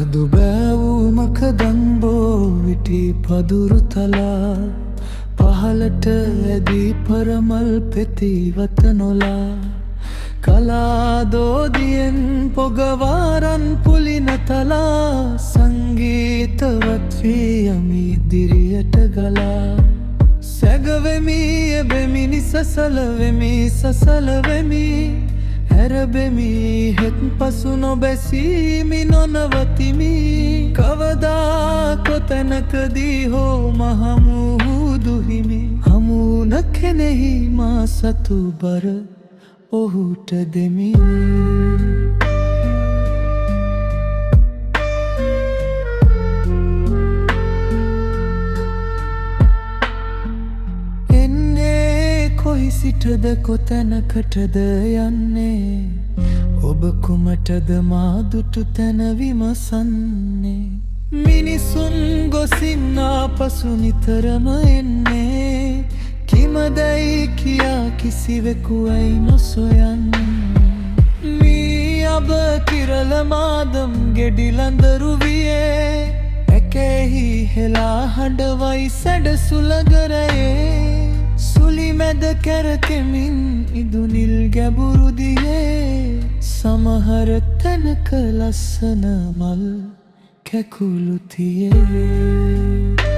කඳු බෑවූමක දම්බෝ විටි පදුරු තලා පහලට ඇදී පරමල් පෙතිවත නොලා කලාදෝදියෙන් පොගවාරන් පුලින තලා සංගීතවත් වී යමි ඉදිරියට ගලා සැගවෙමි එබෙමි නිසසලවෙමි සසලවෙමි හැරබෙමි හෙත් පසු නොබැසීමි නොනවතිමි කවදා කොතැනකදී හෝ මහමුහුදු හිමි හමුවන කෙනෙහි මා සතු බර ඔහුට දෙමි කොහි සිටද කොතැනකටද යන්නේ ඔබ කුමටද මා දුටු තැන විමසන්නේ මිනිසුන් ගොසින් ආපසු නිතරම එන්නේ කිමදැයි කියා කිසිවෙකු ඇයි නොසොයන්නේ මී අබ කිරල මාදම් ගෙඩිලඳරු වියේ ඇකෙහි හෙලා හඬවයි සැඩසුලගරයේ සුලි මැද කැරකෙමින් ඉදුනිල් ගැබුරුදියේ සමහර තැනක ලස්සන මල් කැකුළු තියේ